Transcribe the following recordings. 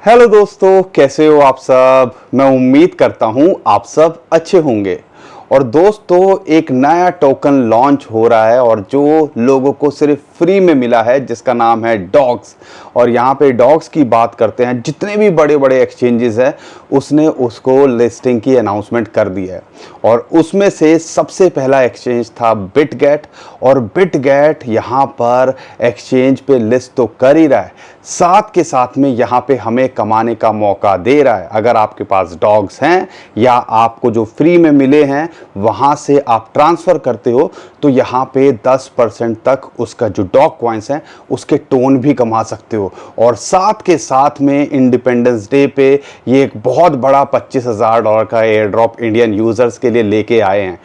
Hello दोस्तों, कैसे हो आप सब। मैं उम्मीद करता हूं आप सब अच्छे होंगे। और दोस्तों, एक नया टोकन लॉन्च हो रहा है और जो लोगों को सिर्फ फ्री में मिला है, जिसका नाम है डॉग्स। और यहाँ पे डॉग्स की बात करते हैं, जितने भी बड़े बड़े एक्सचेंजेस हैं उसने उसको लिस्टिंग की अनाउंसमेंट कर दी है। और उसमें से सबसे पहला एक्सचेंज था बिटगेट। और बिटगेट यहाँ पर एक्सचेंज पे लिस्ट तो कर ही रहा है, साथ के साथ में यहाँ पे हमें कमाने का मौका दे रहा है। अगर आपके पास डॉग्स हैं या आपको जो फ्री में मिले हैं वहाँ से आप ट्रांसफ़र करते हो तो यहाँ पे 10% तक उसका जो डॉग कॉइन्स हैं उसके टोन भी कमा सकते हो। और साथ के साथ में इंडिपेंडेंस डे पे ये एक बहुत बड़ा $25,000 का एयर ड्रॉप इंडियन यूज़र्स के लिए लेके आए हैं।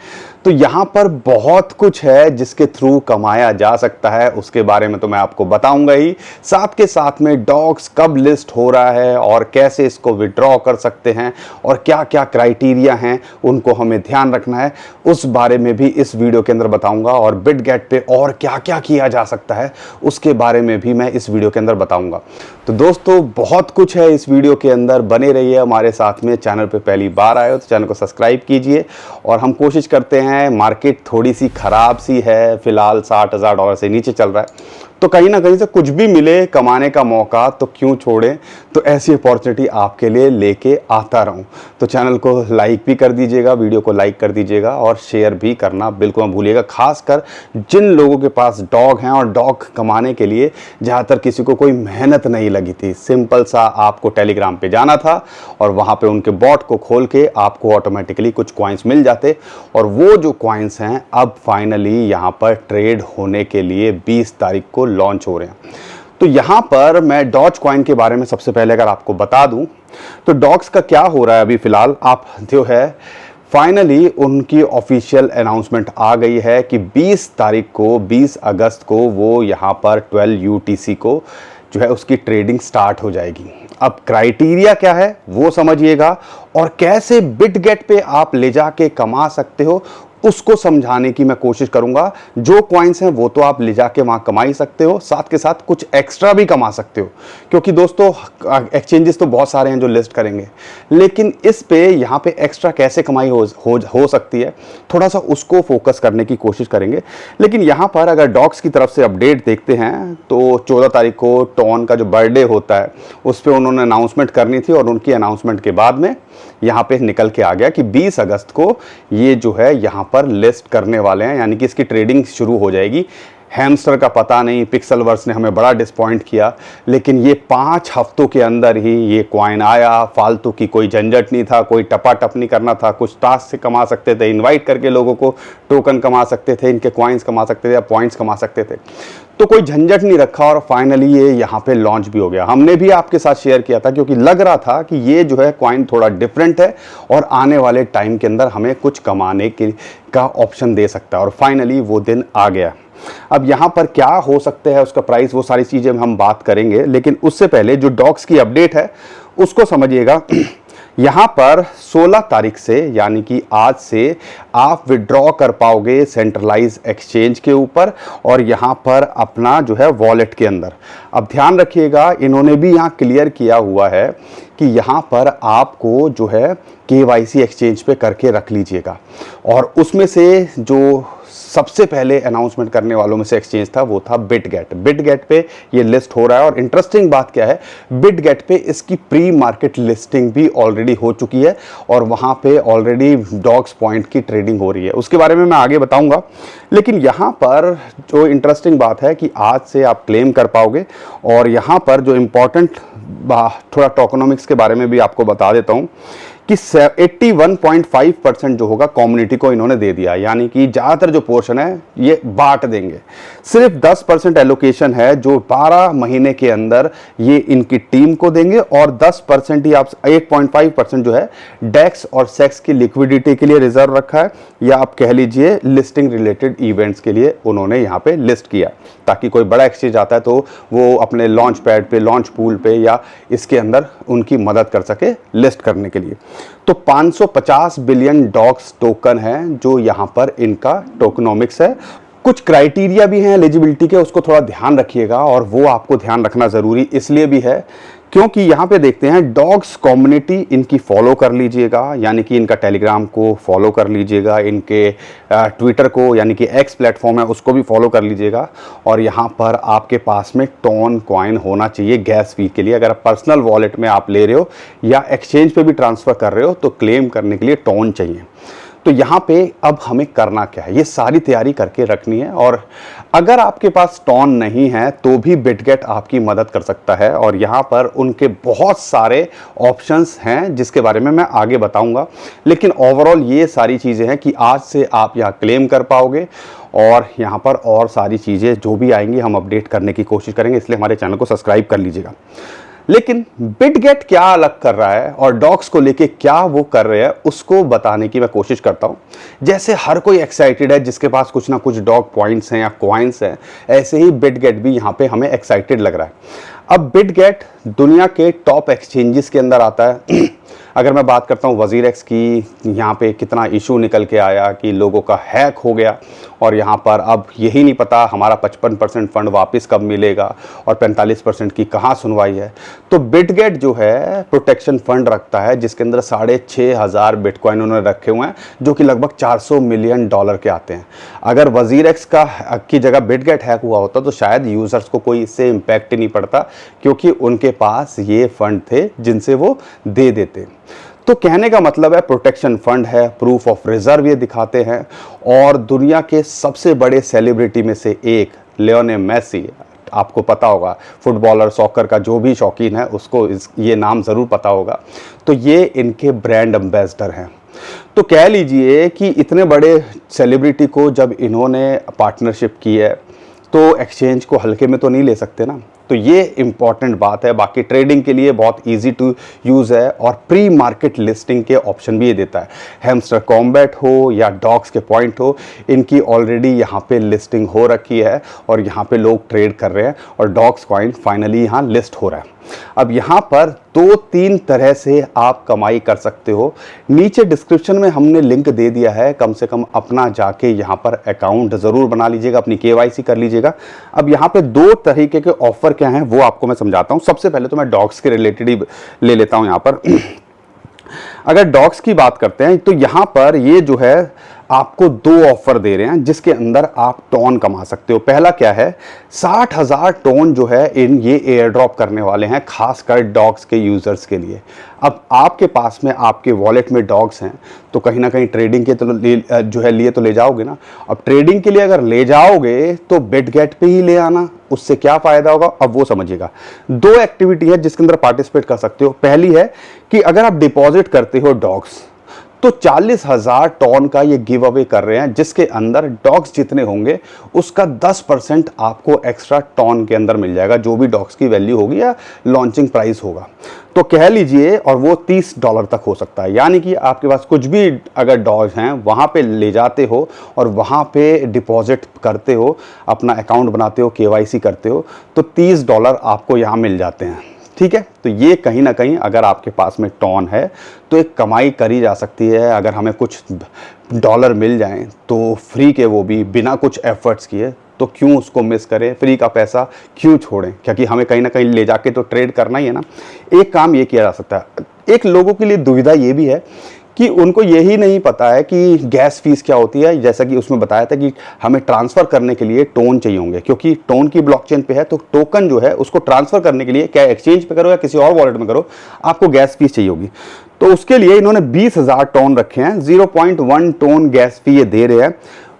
तो यहाँ पर बहुत कुछ है जिसके थ्रू कमाया जा सकता है, उसके बारे में तो मैं आपको बताऊंगा ही। साथ के साथ में डॉग्स कब लिस्ट हो रहा है और कैसे इसको विड्रॉ कर सकते हैं और क्या क्या क्राइटेरिया हैं उनको हमें ध्यान रखना है, उस बारे में भी इस वीडियो के अंदर बताऊंगा। और बिटगेट पे और क्या क्या किया जा सकता है उसके बारे में भी मैं इस वीडियो के अंदर बताऊंगा। तो दोस्तों, बहुत कुछ है इस वीडियो के अंदर, बने रहिए हमारे साथ में। चैनल पे पहली बार आए हो तो चैनल को सब्सक्राइब कीजिए। और हम कोशिश करते हैं, मार्केट थोड़ी सी खराब सी है, फिलहाल $60,000 से नीचे चल रहा है, तो कहीं ना कहीं से कुछ भी मिले कमाने का मौका तो क्यों छोड़ें। तो ऐसी अपॉर्चुनिटी आपके लिए लेके आता रहूं। तो चैनल को लाइक भी कर दीजिएगा, वीडियो को लाइक कर दीजिएगा और शेयर भी करना बिल्कुल मत भूलिएगा। खासकर जिन लोगों के पास डॉग हैं और डॉग कमाने के लिए ज़्यादातर किसी को कोई मेहनत नहीं लगी थी, सिंपल सा आपको टेलीग्राम पे जाना था और वहाँ पे उनके बॉट को खोल के आपको ऑटोमेटिकली कुछ कॉइन्स मिल जाते। और वो जो कॉइन्स हैं अब फाइनली यहाँ पर ट्रेड होने के लिए 20 तारीख को लॉन्च हो रहे हैं। तो यहां पर मैं डॉज कॉइन के बारे में सबसे पहले अगर आपको बता दूं तो डॉग्स का क्या हो रहा है अभी फिलहाल, आप जो है फाइनली उनकी ऑफिशियल अनाउंसमेंट आ गई है कि 20 तारीख को 20 अगस्त को वो यहां पर 12 UTC को जो है उसकी ट्रेडिंग स्टार्ट हो जाएगी। अब क्राइटेरिया क्या है वो समझिएगा और कैसे बिटगेट पे आप ले जाके कमा सकते हो उसको समझाने की मैं कोशिश करूंगा। जो कॉइन्स हैं वो तो आप ले जाके वहां कमा ही सकते हो, साथ के साथ कुछ एक्स्ट्रा भी कमा सकते हो, क्योंकि दोस्तों एक्सचेंजेस तो बहुत सारे हैं जो लिस्ट करेंगे, लेकिन इस पे यहाँ पे एक्स्ट्रा कैसे कमाई हो सकती है, थोड़ा सा उसको फोकस करने की कोशिश करेंगे। लेकिन यहाँ पर अगर डॉग्स की तरफ से अपडेट देखते हैं तो 14 तारीख को टॉन का जो बर्थडे होता है उस पर उन्होंने अनाउंसमेंट करनी थी और उनकी अनाउंसमेंट के बाद में यहाँ पे निकल के आ गया कि 20 अगस्त को ये जो है यहाँ पर लिस्ट करने वाले हैं, यानी कि इसकी ट्रेडिंग शुरू हो जाएगी। हैमस्टर का पता नहीं, पिक्सेलवर्स ने हमें बड़ा डिसपॉइंट किया, लेकिन ये 5 हफ्तों के अंदर ही ये कॉइन आया। फालतू की कोई झंझट नहीं था, कोई टपाटप नहीं करना था, कुछ टास्क से कमा सकते थे, इनवाइट करके लोगों को टोकन कमा सकते थे, इनके कॉइन्स कमा सकते थे या पॉइंट्स कमा सकते थे, तो कोई झंझट नहीं रखा और फाइनली ये यहाँ पे लॉन्च भी हो गया। हमने भी आपके साथ शेयर किया था क्योंकि लग रहा था कि ये जो है कॉइन थोड़ा डिफरेंट है और आने वाले टाइम के अंदर हमें कुछ कमाने का ऑप्शन दे सकता है। और फाइनली वो दिन आ गया। अब यहाँ पर क्या हो सकता है, उसका प्राइस, वो सारी चीज़ें हम बात करेंगे, लेकिन उससे पहले जो डॉग्स की अपडेट है उसको समझिएगा। यहाँ पर 16 तारीख से यानी कि आज से आप विड्रॉ कर पाओगे सेंट्रलाइज एक्सचेंज के ऊपर और यहाँ पर अपना जो है वॉलेट के अंदर। अब ध्यान रखिएगा, इन्होंने भी यहाँ क्लियर किया हुआ है कि यहाँ पर आपको जो है KYC एक्सचेंज पे करके रख लीजिएगा। और उसमें से जो सबसे पहले अनाउंसमेंट करने वालों में से एक्सचेंज था वो था बिटगेट। बिटगेट पे ये लिस्ट हो रहा है और इंटरेस्टिंग बात क्या है, बिटगेट पे इसकी प्री मार्केट लिस्टिंग भी ऑलरेडी हो चुकी है और वहाँ पे ऑलरेडी डॉग्स पॉइंट की ट्रेडिंग हो रही है। उसके बारे में मैं आगे बताऊंगा, लेकिन यहाँ पर जो इंटरेस्टिंग बात है कि आज से आप क्लेम कर पाओगे। और यहाँ पर जो इम्पोर्टेंट थोड़ा टोकनोमिक्स के बारे में भी आपको बता देता हूँ कि 81.5% जो होगा कम्युनिटी को इन्होंने दे दिया, यानी कि ज़्यादातर जो पोर्शन है ये बांट देंगे। सिर्फ 10% एलोकेशन है जो 12 महीने के अंदर ये इनकी टीम को देंगे और 10% ही आप 8.5% जो है डेक्स और सेक्स की लिक्विडिटी के लिए रिजर्व रखा है, या आप कह लीजिए लिस्टिंग रिलेटेड इवेंट्स के लिए उन्होंने यहाँ पे लिस्ट किया, ताकि कोई बड़ा एक्सचेंज आता है तो वो अपने लॉन्च पैड पे, लॉन्च पूल पे या इसके अंदर उनकी मदद कर सके लिस्ट करने के लिए। तो 550 बिलियन डॉग्स टोकन है जो यहां पर इनका टोकनोमिक्स है। कुछ क्राइटेरिया भी हैं एलिजिबिलिटी के, उसको थोड़ा ध्यान रखिएगा और वो आपको ध्यान रखना ज़रूरी इसलिए भी है क्योंकि यहाँ पे देखते हैं डॉग्स कम्युनिटी इनकी फॉलो कर लीजिएगा, यानी कि इनका टेलीग्राम को फॉलो कर लीजिएगा, इनके ट्विटर को यानी कि एक्स प्लेटफॉर्म है उसको भी फॉलो कर लीजिएगा। और यहाँ पर आपके पास में टोन कॉइन होना चाहिए गैस फी के लिए। अगर पर्सनल वॉलेट में आप ले रहे हो या एक्सचेंज पे भी ट्रांसफ़र कर रहे हो तो क्लेम करने के लिए टोन चाहिए। तो यहाँ पे अब हमें करना क्या है, ये सारी तैयारी करके रखनी है। और अगर आपके पास टोन नहीं है तो भी बिटगेट आपकी मदद कर सकता है। और यहाँ पर उनके बहुत सारे ऑप्शंस हैं जिसके बारे में मैं आगे बताऊंगा। लेकिन ओवरऑल ये सारी चीज़ें हैं कि आज से आप यहाँ क्लेम कर पाओगे। और यहाँ पर और सारी चीज़ें जो भी आएंगी हम अपडेट करने की कोशिश करेंगे, इसलिए हमारे चैनल को सब्सक्राइब कर लीजिएगा। लेकिन बिटगेट क्या अलग कर रहा है और डॉग्स को लेके क्या वो कर रहे हैं उसको बताने की मैं कोशिश करता हूं। जैसे हर कोई एक्साइटेड है जिसके पास कुछ ना कुछ डॉग पॉइंट्स हैं या कॉइन्स हैं, ऐसे ही बिटगेट भी यहाँ पे हमें एक्साइटेड लग रहा है। अब बिटगेट दुनिया के टॉप एक्सचेंजेस के अंदर आता है। अगर मैं बात करता हूँ वजीरेक्स की, यहाँ पे कितना इशू निकल के आया कि लोगों का हैक हो गया और यहाँ पर अब यही नहीं पता हमारा 55% फंड वापस कब मिलेगा और 45% की कहाँ सुनवाई है। तो बिटगेट जो है प्रोटेक्शन फंड रखता है जिसके अंदर 6,500 बिटकॉइन उन्होंने रखे हुए हैं जो कि लगभग $400 मिलियन के आते हैं। अगर वजीरेक्स की जगह बिटगेट हैक हुआ होता तो शायद यूज़र्स को कोई इससे इम्पैक्ट ही नहीं पड़ता, क्योंकि उनके पास ये फंड थे जिनसे वो दे देते। तो कहने का मतलब है प्रोटेक्शन फंड है, प्रूफ ऑफ रिजर्व ये दिखाते हैं। और दुनिया के सबसे बड़े सेलिब्रिटी में से एक लियोनेल मेसी, आपको पता होगा फुटबॉलर, सॉकर का जो भी शौकीन है उसको ये नाम ज़रूर पता होगा। तो ये इनके ब्रांड एम्बेसडर हैं। तो कह लीजिए कि इतने बड़े सेलिब्रिटी को जब इन्होंने पार्टनरशिप की है तो एक्सचेंज को हल्के में तो नहीं ले सकते ना। तो ये इंपॉर्टेंट बात है। बाकी ट्रेडिंग के लिए बहुत इजी टू यूज़ है और प्री मार्केट लिस्टिंग के ऑप्शन भी ये देता है। हैमस्टर कॉम्बैट हो या डॉग्स के पॉइंट हो, इनकी ऑलरेडी यहाँ पे लिस्टिंग हो रखी है और यहाँ पे लोग ट्रेड कर रहे हैं और डॉग्स कॉइन फाइनली यहाँ लिस्ट हो रहा है। अब यहाँ पर 2-3 तरह से आप कमाई कर सकते हो। नीचे डिस्क्रिप्शन में हमने लिंक दे दिया है, कम से कम अपना जाके यहाँ पर अकाउंट ज़रूर बना लीजिएगा, अपनी KYC कर लीजिएगा। अब यहाँ पे 2 तरीके के ऑफर क्या हैं वो आपको मैं समझाता हूँ। सबसे पहले तो मैं डॉग्स के रिलेटेड ही ले लेता हूँ यहाँ पर। अगर डॉग्स की बात करते हैं तो यहाँ पर ये जो है आपको 2 ऑफर दे रहे हैं जिसके अंदर आप टोन कमा सकते हो। पहला क्या है, 60,000 टोन जो है ये एयर ड्रॉप करने वाले हैं खासकर डॉग्स के यूज़र्स के लिए। अब आपके पास में आपके वॉलेट में डॉग्स हैं तो कहीं ना कहीं ट्रेडिंग के तो लिए तो ले जाओगे ना। अब ट्रेडिंग के लिए अगर ले जाओगे तो बिटगेट पे ही ले आना, उससे क्या फ़ायदा होगा अब वो समझिएगा। 2 एक्टिविटी है जिसके अंदर पार्टिसिपेट कर सकते हो। पहली है कि अगर आप डिपॉजिट करते हो डॉग्स तो 40,000 टोन का ये गिव अवे कर रहे हैं जिसके अंदर डॉग्स जितने होंगे उसका 10% आपको एक्स्ट्रा टोन के अंदर मिल जाएगा, जो भी डॉग्स की वैल्यू होगी या लॉन्चिंग प्राइस होगा। तो कह लीजिए, और वो $30 तक हो सकता है। यानी कि आपके पास कुछ भी अगर डॉग्स हैं वहाँ पे ले जाते हो और वहाँ पे डिपॉजिट करते हो, अपना अकाउंट बनाते हो, KYC करते हो तो $30 आपको यहाँ मिल जाते हैं। ठीक है, तो ये कहीं ना कहीं अगर आपके पास में टोन है तो एक कमाई करी जा सकती है। अगर हमें कुछ डॉलर मिल जाएं तो फ्री के, वो भी बिना कुछ एफर्ट्स किए, तो क्यों उसको मिस करें, फ्री का पैसा क्यों छोड़ें, क्योंकि हमें कहीं ना कहीं ले जाके तो ट्रेड करना ही है ना। एक काम ये किया जा सकता है। एक लोगों के लिए दुविधा ये भी है कि उनको यही नहीं पता है कि गैस फीस क्या होती है। जैसा कि उसमें बताया था कि हमें ट्रांसफ़र करने के लिए टोन चाहिए होंगे, क्योंकि टोन की ब्लॉकचेन पे है तो टोकन जो है उसको ट्रांसफ़र करने के लिए, क्या एक्सचेंज पे करो या किसी और वॉलेट में करो, आपको गैस फीस चाहिए होगी। तो उसके लिए इन्होंने 20,000 टोन रखे हैं, 0.1 टोन गैस फी ये दे रहे हैं।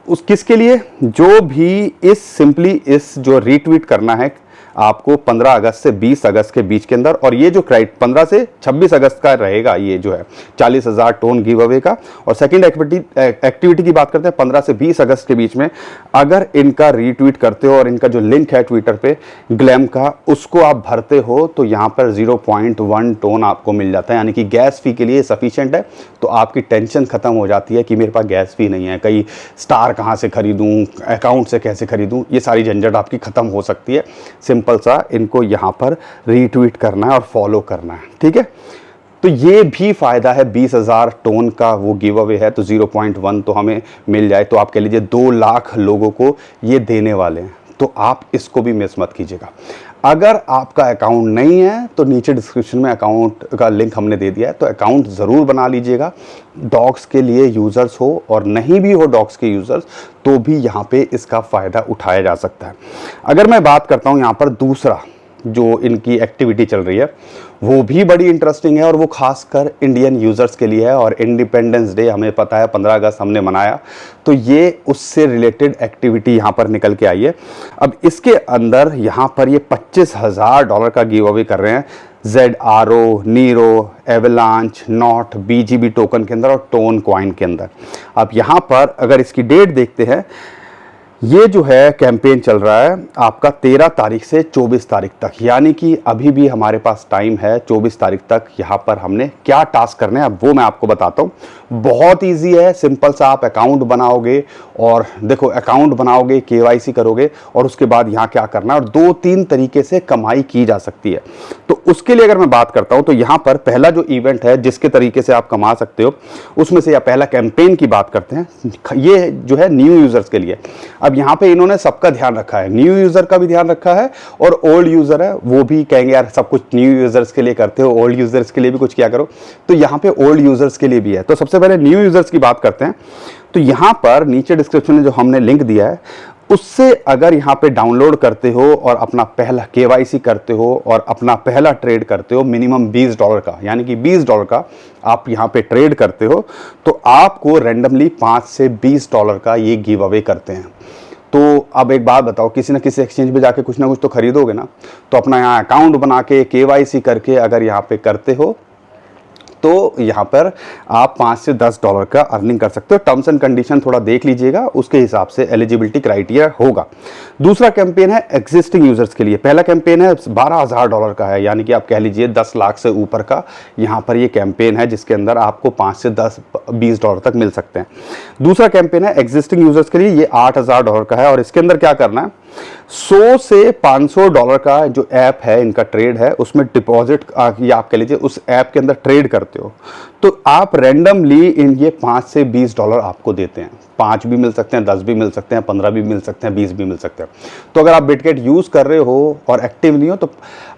उस किसके लिए, जो भी इस जो रीट्वीट करना है आपको 15 अगस्त से 20 अगस्त के बीच के अंदर, और ये जो 15 से 26 अगस्त का रहेगा ये जो है 40,000 टोन गिव अवे का। और सेकंड एक्टिविटी की बात करते हैं 15 से 20 अगस्त के बीच में, अगर इनका रीट्वीट करते हो और इनका जो लिंक है ट्विटर पे ग्लैम का उसको आप भरते हो तो यहाँ पर 0.1 टोन आपको मिल जाता है। यानी कि गैस फी के लिए सफिशिएंट है। तो आपकी टेंशन खत्म हो जाती है कि मेरे पास गैस फी नहीं है, कहीं स्टार कहाँ से खरीदूँ, अकाउंट से कैसे खरीदूँ, ये सारी झंझट आपकी खत्म हो सकती है। सिंपल सा इनको यहां पर रीट्वीट करना है और फॉलो करना है। ठीक है, तो ये भी फायदा है। 20,000 टोन का वो गिव अवे है तो 0.1 तो हमें मिल जाए तो आप कह लीजिए 2 लाख लोगों को ये देने वाले हैं। तो आप इसको भी मिस मत कीजिएगा। अगर आपका अकाउंट नहीं है तो नीचे डिस्क्रिप्शन में अकाउंट का लिंक हमने दे दिया है, तो अकाउंट ज़रूर बना लीजिएगा। डॉग्स के लिए यूज़र्स हो और नहीं भी हो डॉग्स के यूज़र्स, तो भी यहाँ पे इसका फ़ायदा उठाया जा सकता है। अगर मैं बात करता हूँ यहाँ पर दूसरा जो इनकी एक्टिविटी चल रही है, वो भी बड़ी इंटरेस्टिंग है और वो खासकर इंडियन यूज़र्स के लिए है। और इंडिपेंडेंस डे हमें पता है 15 अगस्त हमने मनाया, तो ये उससे रिलेटेड एक्टिविटी यहाँ पर निकल के आई है। अब इसके अंदर यहाँ पर ये $25,000 का गिव अवे कर रहे हैं ZRO, Neiro, Avalanche, not, BGB token के अंदर और टोन कॉइन के अंदर। अब यहाँ पर अगर इसकी डेट देखते हैं, ये जो है कैंपेन चल रहा है आपका 13 तारीख से 24 तारीख तक, यानी कि अभी भी हमारे पास टाइम है 24 तारीख तक। यहाँ पर हमने क्या टास्क करने हैं अब वो मैं आपको बताता हूँ। बहुत इजी है, सिंपल सा आप अकाउंट बनाओगे और देखो अकाउंट बनाओगे, KYC करोगे और उसके बाद यहाँ क्या करना है, और 2-3 तरीके से कमाई की जा सकती है। तो उसके लिए अगर मैं बात करता हूँ तो यहाँ पर पहला जो इवेंट है जिसके तरीके से आप कमा सकते हो, उसमें से या पहला कैंपेन की बात करते हैं। ये जो है न्यू यूज़र्स के लिए। अब यहाँ पे इन्होंने सबका ध्यान रखा है, न्यू यूज़र का भी ध्यान रखा है और ओल्ड यूज़र है वो भी कहेंगे यार सब कुछ न्यू यूज़र्स के लिए करते हो, ओल्ड यूज़र्स के लिए भी कुछ किया करो। तो यहाँ पे ओल्ड यूज़र्स के लिए भी है। तो सबसे पहले न्यू यूज़र्स की बात करते हैं। तो यहाँ पर नीचे डिस्क्रिप्शन में जो हमने लिंक दिया है, उससे अगर यहाँ पे डाउनलोड करते हो और अपना पहला KYC करते हो और अपना पहला ट्रेड करते हो मिनिमम $20 का, यानी कि $20 का आप यहाँ पे ट्रेड करते हो, तो आपको रैंडमली $5 से $20 का ये गिव अवे करते हैं। तो अब एक बात बताओ, किसी न किसी एक्सचेंज पे जाके कुछ ना कुछ तो खरीदोगे ना, तो अपना यहाँ अकाउंट बना के KYC करके अगर यहाँ पे करते हो तो यहाँ पर आप $5 से $10 का अर्निंग कर सकते हो। टर्म्स एंड कंडीशन थोड़ा देख लीजिएगा, उसके हिसाब से एलिजिबिलिटी क्राइटेरिया होगा। दूसरा कैंपेन है एग्जिस्टिंग यूजर्स के लिए। पहला कैंपेन है $12,000 का है, यानी कि आप कह लीजिए 10 लाख से ऊपर का यहाँ पर ये कैंपेन है, जिसके अंदर आपको $5 से $20 तक मिल सकते हैं। दूसरा कैंपेन है एग्जिस्टिंग यूजर्स के लिए, ये $8,000 का है और इसके अंदर क्या करना है, $100 से $500 का जो ऐप है इनका ट्रेड है, उसमें डिपॉजिट या आप कह लीजिए उस ऐप के अंदर ट्रेड करते हो, तो आप रैंडमली इन ये $5 से $20 आपको देते हैं। 5 भी मिल सकते हैं, 10 भी मिल सकते हैं, 15 भी मिल सकते हैं, 20 भी मिल सकते हैं। तो अगर आप बिटगेट यूज़ कर रहे हो और एक्टिव नहीं हो, तो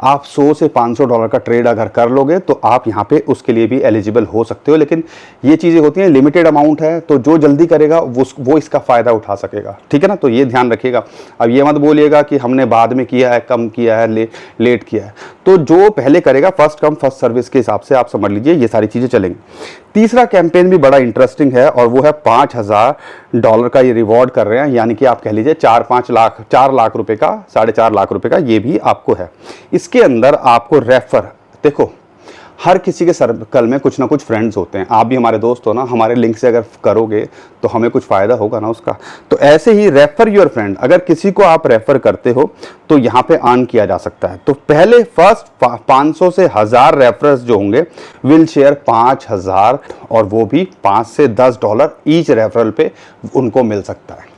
आप $100 से $500 का ट्रेड अगर कर लोगे तो आप यहाँ पे उसके लिए भी एलिजिबल हो सकते हो। लेकिन ये चीज़ें होती हैं, लिमिटेड अमाउंट है, तो जो जल्दी करेगा वो इसका फ़ायदा उठा सकेगा, ठीक है ना। तो ये ध्यान रखिएगा। अब ये मत बोलिएगा कि हमने बाद में किया है, कम किया है, लेट किया है। तो जो पहले करेगा फर्स्ट कम फर्स्ट सर्विस के हिसाब से आप समझ लीजिए ये सारी चीज़ें चलेंगी। तीसरा कैंपेन भी बड़ा इंटरेस्टिंग है और वो है $5,000 का ये रिवॉर्ड कर रहे हैं, यानी कि आप कह लीजिए 4 लाख रुपए का, 4.5 लाख रुपए का ये भी आपको है। इसके अंदर आपको रेफर, देखो हर किसी के सर्कल में कुछ ना कुछ फ्रेंड्स होते हैं, आप भी हमारे दोस्त हो ना, हमारे लिंक से अगर करोगे तो हमें कुछ फ़ायदा होगा ना उसका। तो ऐसे ही रेफर योर फ्रेंड, अगर किसी को आप रेफर करते हो तो यहाँ पे अर्न किया जा सकता है। तो पहले फर्स्ट 500 से 1000 रेफरर्स जो होंगे विल शेयर 5000 और वो भी $5 से $10 ईच रेफरल पे उनको मिल सकता है।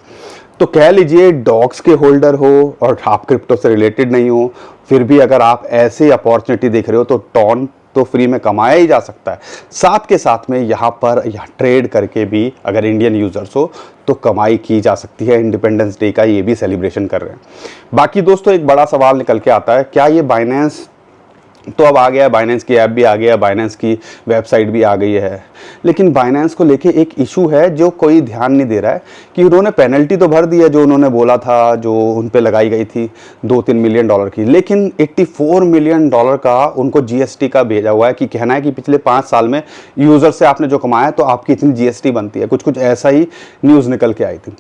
तो कह लीजिए डॉग्स के होल्डर हो और आप क्रिप्टो से रिलेटेड नहीं हो, फिर भी अगर आप ऐसे अपॉर्चुनिटी देख रहे हो तो टॉन तो फ्री में कमाया ही जा सकता है। साथ के साथ में यहाँ पर ट्रेड करके भी अगर इंडियन यूज़र्स हो तो कमाई की जा सकती है। इंडिपेंडेंस डे का ये भी सेलिब्रेशन कर रहे हैं। बाकी दोस्तों एक बड़ा सवाल निकल के आता है, क्या ये बाइनेंस तो अब आ गया, बाइनेंस की ऐप भी आ गया, बाइनेंस की वेबसाइट भी आ गई है, लेकिन बाइनेंस को लेके एक इशू है जो कोई ध्यान नहीं दे रहा है कि उन्होंने पेनल्टी तो भर दी है जो उन्होंने बोला था, जो उन पे लगाई गई थी $2-3 मिलियन की, लेकिन $84 मिलियन का उनको GST का भेजा हुआ है कि कहना है कि पिछले 5 साल में यूज़र से आपने जो कमाया तो आपकी इतनी GST बनती है, कुछ ऐसा ही न्यूज़ निकल के आई थी।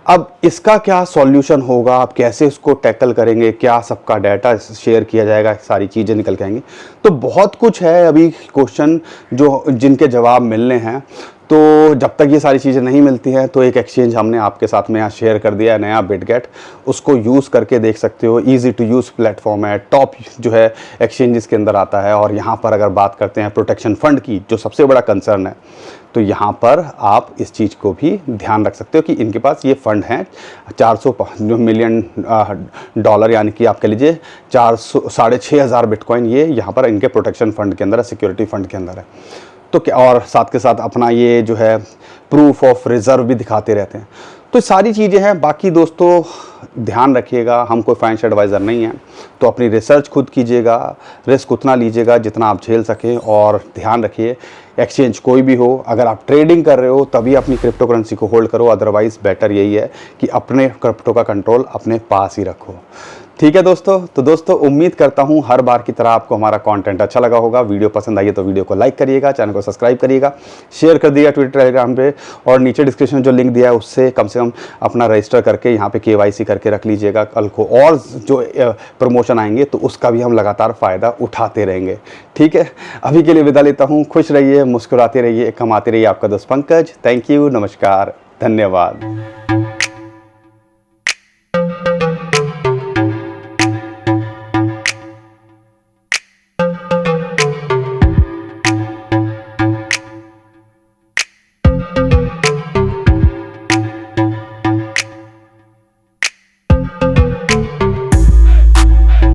अब इसका क्या सॉल्यूशन होगा, आप कैसे इसको टैकल करेंगे, क्या सबका डाटा शेयर किया जाएगा, सारी चीज़ें निकल के आएंगी। तो बहुत कुछ है अभी क्वेश्चन जिनके जवाब मिलने हैं। तो जब तक ये सारी चीज़ें नहीं मिलती हैं तो एक एक्सचेंज हमने आपके साथ में यहाँ शेयर कर दिया है, नया बिटगेट, उसको यूज़ करके देख सकते हो। ईजी टू यूज़ प्लेटफॉर्म है, टॉप जो है एक्सचेंजेस के अंदर आता है। और यहाँ पर अगर बात करते हैं प्रोटेक्शन फ़ंड की, जो सबसे बड़ा कंसर्न है, तो यहाँ पर आप इस चीज़ को भी ध्यान रख सकते हो कि इनके पास ये फ़ंड हैं 400 मिलियन डॉलर, यानी कि आप कह लीजिए 6,500 बिटकॉइन, ये यहाँ पर इनके प्रोटेक्शन फ़ंड के अंदर है, सिक्योरिटी फ़ंड के अंदर है। तो क्या, और साथ के साथ अपना ये जो है प्रूफ ऑफ रिज़र्व भी दिखाते रहते हैं। तो सारी चीज़ें हैं। बाकी दोस्तों ध्यान रखिएगा, हम कोई फाइनेंशियल एडवाइज़र नहीं हैं, तो अपनी रिसर्च खुद कीजिएगा, रिस्क उतना लीजिएगा जितना आप झेल सकें। और ध्यान रखिए, एक्सचेंज कोई भी हो, अगर आप ट्रेडिंग कर रहे हो तभी अपनी क्रिप्टो करेंसी को होल्ड करो, अदरवाइज़ बेटर यही है कि अपने क्रिप्टो का कंट्रोल अपने पास ही रखो। ठीक है दोस्तों, तो दोस्तों उम्मीद करता हूँ हर बार की तरह आपको हमारा कंटेंट अच्छा लगा होगा। वीडियो पसंद आई है तो वीडियो को लाइक करिएगा, चैनल को सब्सक्राइब करिएगा, शेयर कर दिएगा ट्विटर टेलीग्राम पे, और नीचे डिस्क्रिप्शन में जो लिंक दिया है उससे कम से कम अपना रजिस्टर करके यहाँ पे KYC करके रख लीजिएगा। कल को और जो प्रमोशन आएंगे तो उसका भी हम लगातार फ़ायदा उठाते रहेंगे। ठीक है, अभी के लिए विदा लेता हूँ। खुश रहिए, मुस्कुराते रहिए, कमाते रहिए। आपका दोस्त पंकज। थैंक यू, नमस्कार, धन्यवाद।